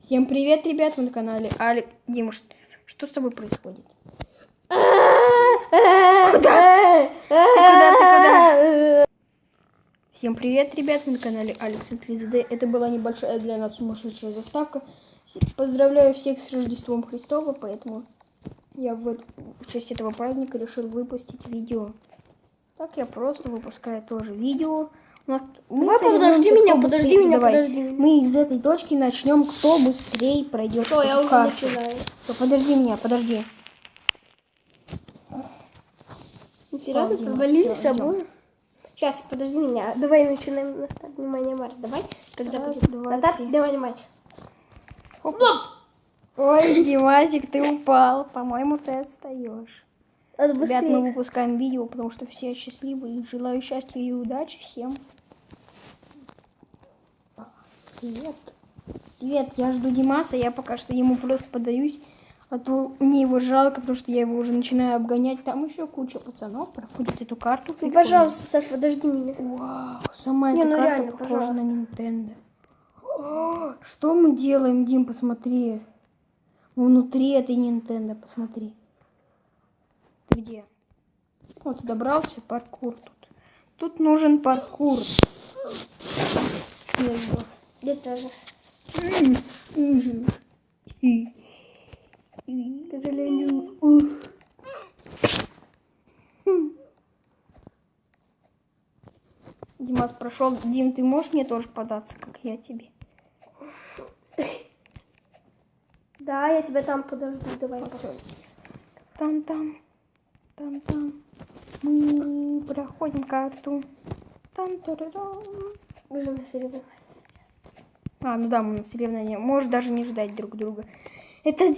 Всем привет, ребят, вы на канале Алик. Дима, что с тобой происходит? Куда? Куда? Всем привет, ребят, вы на канале Алекс @3ZD. Это была небольшая для нас сумасшедшая заставка. Поздравляю всех с Рождеством Христова, поэтому я в честь этого праздника решил выпустить видео. Так я просто выпускаю тоже видео. Подожди меня. Мы из этой точки начнем, кто быстрее пройдет. Что, я уже начинаю. Подожди меня, подожди. Серьезно, провалились с собой? Сейчас, подожди меня. Давай начинаем на старт. Внимание, марш. Давай. Когда будет? На старт, давай матч. Ой, Димасик, ты упал. По-моему, ты отстаешь. Ребят, мы выпускаем видео, потому что все счастливы. И желаю счастья и удачи всем. Привет. Привет, я жду Димаса. Я пока что ему просто подаюсь. А то мне его жалко, потому что я его уже начинаю обгонять. Там еще куча пацанов проходит эту карту. Ну, пожалуйста, Саш, подожди меня. Вау, сама эта карта реально, похожа пожалуйста. на Nintendo. О, что мы делаем, Дим, посмотри. Внутри этой Nintendo, посмотри. Ты где? Вот, добрался, паркур тут. Тут нужен паркур. Я тоже. К сожалению. Димас прошел. Дим, ты можешь мне тоже податься, как я тебе? Да, я тебя там подожду. Давай. Там. Мы проходим карту. Мы же на соревнованиях. Ну да, мы на соревнованиях. Можешь даже не ждать друг друга. Этот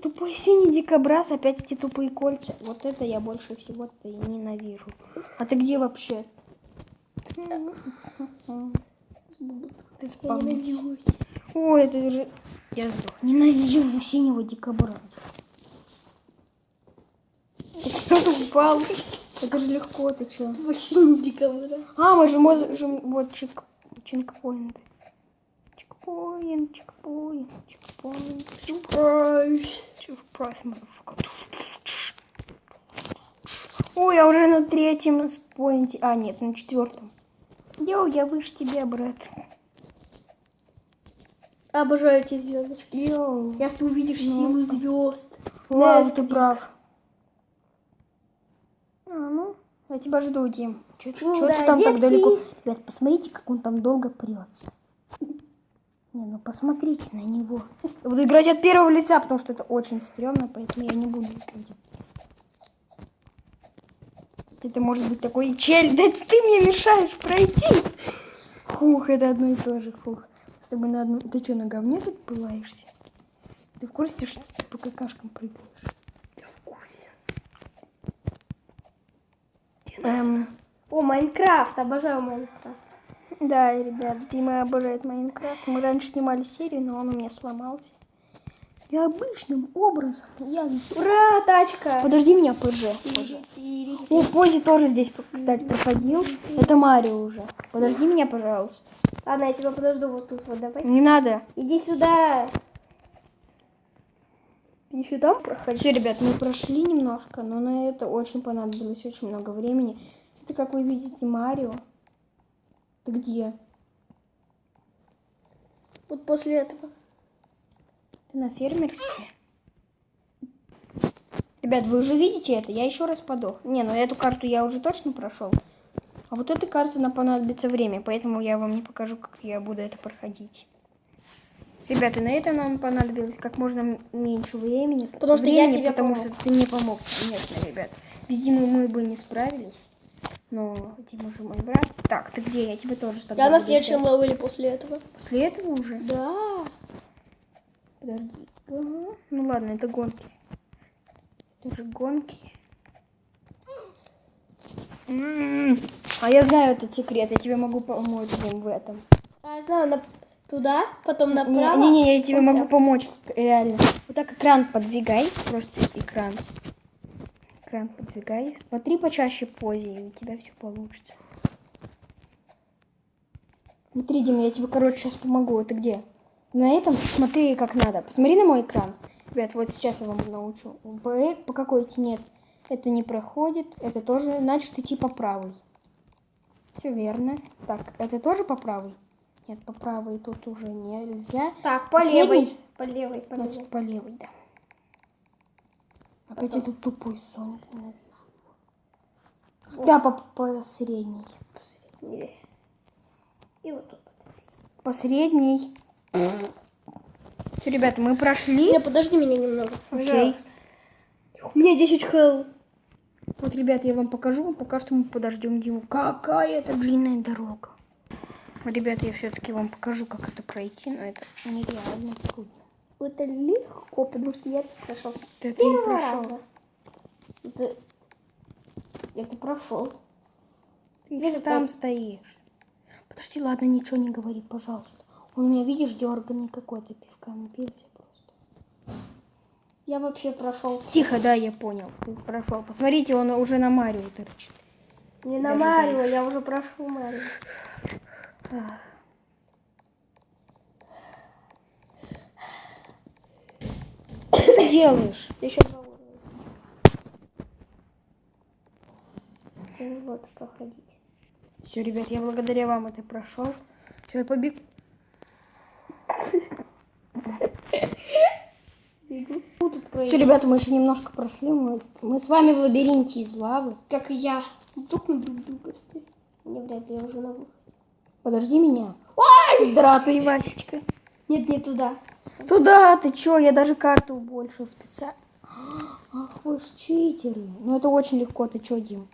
тупой синий дикобраз, опять эти тупые кольца. Вот это я больше всего-то и ненавижу. А ты где вообще? Ты спал. Ой, это уже... Я сдох. Ненавижу синего дикобраза. Ты что упал? Это же легко, ты что? Синий дикобраз. Мы же можем... Вот чекпоинт. Чекпоинт. Сюрприз, motherfucker. Ой, я уже на 3-м споинте. Нет, на 4-м. Йоу, я выше тебя, брат. Обожаю эти звездочки. Йоу. Если ты увидишь силу звезд. Вау, ты прав. Я тебя жду, Дим. Что ты там так далеко? Ребят, посмотрите, как он там долго прется. Посмотрите на него. Я буду играть от первого лица, потому что это очень стрёмно, поэтому я не буду играть. Это может быть такой чель. Да ты мне мешаешь пройти. Фух, это одно и то же. Фух. С тобой на одну... Ты что, на говне тут пылаешься? Ты в курсе, что ты по какашкам прыгаешь? Я в курсе. О, Майнкрафт. Обожаю Майнкрафт. Да, ребят, Дима обожает Майнкрафт. Мы раньше снимали серию, но он у меня сломался. И обычным образом я... Ура, тачка! Подожди меня, ПЖ. О, Пози тоже здесь, кстати, проходил. Это Марио уже. Подожди меня, пожалуйста. Ладно, я тебя подожду вот тут вот, давай. Не надо. Иди сюда. Ты еще там проходи. Все, ребят, мы прошли немножко, но на это очень понадобилось очень много времени. Это, как вы видите, Марио. Ты где? Вот после этого. Ты на фермерстве? Ребят, вы уже видите это? Я еще раз подох. Эту карту я уже точно прошел. А вот этой карте нам понадобится время, поэтому я вам не покажу, как я буду это проходить. Ребята, на это нам понадобилось как можно меньше времени. Потому что я тебе Потому помог. что ты мне помог, конечно, ребят. Без Димы мы бы не справились. Но Дима же мой брат. Так, ты где? Я тебе тоже что-то. Я на следующем левеле после этого. После этого уже? Да. Подожди. Ну ладно, это гонки. Это же гонки. А я знаю этот секрет. Я тебе могу помочь в этом. Я знаю, туда, потом направо. Не, я тебе могу помочь. Реально. Вот так экран подвигай. Просто экран. Экран подвигай. Смотри почаще позе, и у тебя все получится. Смотри, Дима, я тебе, сейчас помогу. Это где? На этом смотри как надо. Посмотри на мой экран. Ребят, вот сейчас я вам научу. По какой идти нет. Это не проходит. Это тоже. Значит, идти по правой. Все верно. Так, это тоже по правой? Нет, по правой тут уже нельзя. Так, по левой. По левой, по левой. Значит, по левой, да. Опять этот тупой сон. Ненавижу его. Да, по средней. По средней. И вот тут. По средней. Все, ребята, мы прошли. Не, подожди меня немного. Окей. У меня 10 хэл. Вот, ребята, я вам покажу. Пока что мы подождем Диму. Какая это длинная дорога. Ребята, я все-таки вам покажу, как это пройти. Но это нереально трудно. Это легко, потому что я это прошел с Ты это не первого прошел. раза. Это прошел. Ты же там стоишь. Подожди, ладно, ничего не говори, пожалуйста. Он у меня, видишь, дерганный какой-то, пивка напился просто. Я вообще прошел. Тихо, да, я понял. Ты прошел. Посмотрите, он уже на Марио торчит. Не на Даже Марио, я уже прошел Марио. Что ты делаешь? Ты еще два уровня. Вот, проходить. Все, ребят, я благодаря вам это прошел. Все, я побег. Все, ребята, мы еще немножко прошли. Мы с вами в лабиринте из лавы. Как и я. Друг на друг друга встать. Мне вряд ли я уже на выходе. Подожди меня. Ой! Здравствуй, Васечка. Нет, не туда. Туда, ты чё? Я даже карту больше специально. Ах, вы ж читеры. Ну это очень легко. Ты чё, Дим?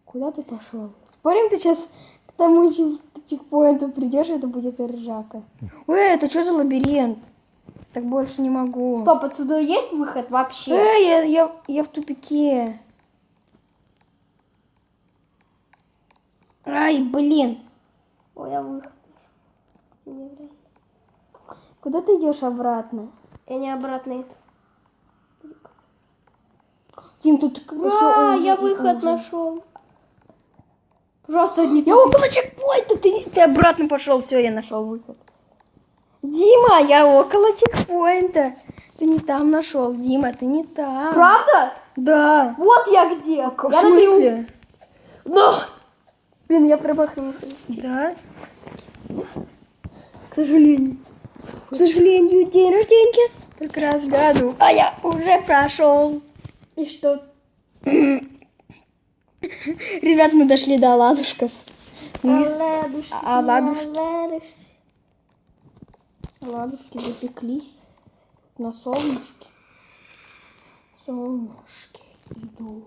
Куда ты пошел? Спорим, ты сейчас к тому чекпоинту придешь, это будет ржака. Эй, это что за лабиринт? Так больше не могу. Стоп, отсюда есть выход вообще? Я в тупике. Ай, блин. Ой, я выход. Куда ты идешь обратно? Я не обратно это. Дим, тут А, я выход нашел. Пожалуйста, не Я около чекпоинта, ты обратно пошел. Все, я нашел выход. Дима, я около чекпоинта. Ты не там нашел, Дима, ты не там. Правда? Да. Вот я где. В смысле? Но! Блин, я промахнулся. Да. К сожалению. К сожалению, день рождения. Только раз в году. А я уже прошел. И что? Ребят, мы дошли до ладушков. Ладушки запеклись на солнышке. Солнышки идут.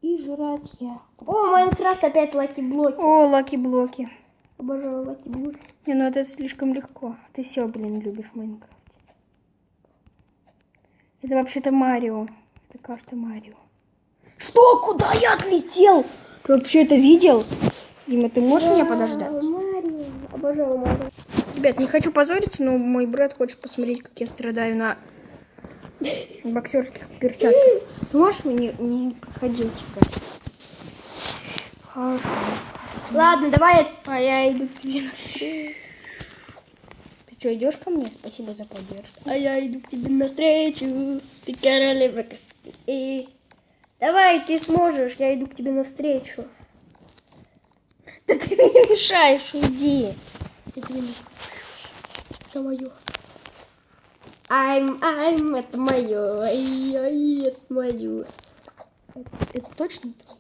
И жрать я. О, Майнкрафт опять лаки-блоки. О, лаки-блоки. Обожаю лаки-блоки. Не, ну это слишком легко. Ты все, блин, любишь в Майнкрафте. Это вообще-то Марио. Это карта Марио. Что? Куда я отлетел? Ты вообще это видел? Дима, ты можешь меня подождать? Марио. Обожаю Марио. Ребят, не хочу позориться, но мой брат хочет посмотреть, как я страдаю на боксерских перчатках. Ты можешь мне не подходить? Ладно, давай. А я иду к тебе навстречу. Ты что, идешь ко мне? Спасибо за поддержку. А я иду к тебе навстречу. Ты королева косплея. Давай, ты сможешь. Я иду к тебе навстречу. Да ты мне мешаешь, иди. Это мое. I'm, это мое. Ай, это мое. Это точно твое?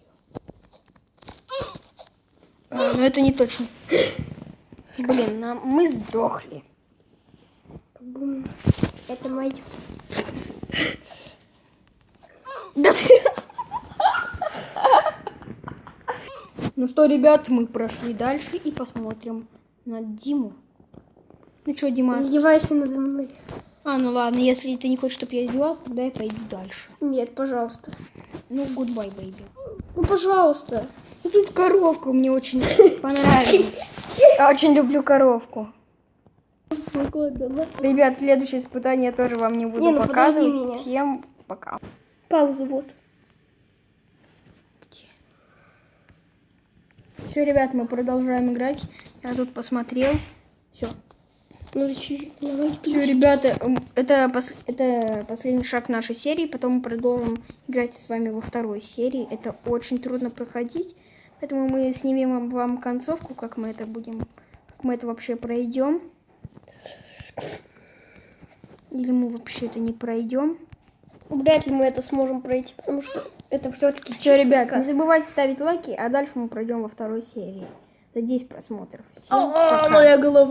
Ну это не точно. Блин, мы сдохли. Это мое. Да. Ну что, ребят, мы прошли дальше и посмотрим на Диму. Ну что, Дима? Издевайся надо мной. А, ну ладно, если ты не хочешь, чтобы я издевался, тогда я пойду дальше. Нет, пожалуйста. Ну, goodbye, baby. Ну, пожалуйста. Ну, тут коровка мне очень понравилась. Я очень люблю коровку. Ребят, следующее испытание я тоже вам не буду Не, ну показывать. подожди меня. Всем пока. Пауза, вот. Все, ребят, мы продолжаем играть. Я тут посмотрел. Все. Ну, чуть-чуть. Давай, Все, ребята, это последний шаг нашей серии. Потом мы продолжим играть с вами во второй серии. Это очень трудно проходить. Поэтому мы снимем вам концовку, как мы это вообще пройдем. Или мы вообще это не пройдем. Вряд ли мы это сможем пройти, потому что это все-таки Все, ребят, не забывайте ставить лайки, а дальше мы пройдем во второй серии. За 10 просмотров. Всем пока. Моя голова.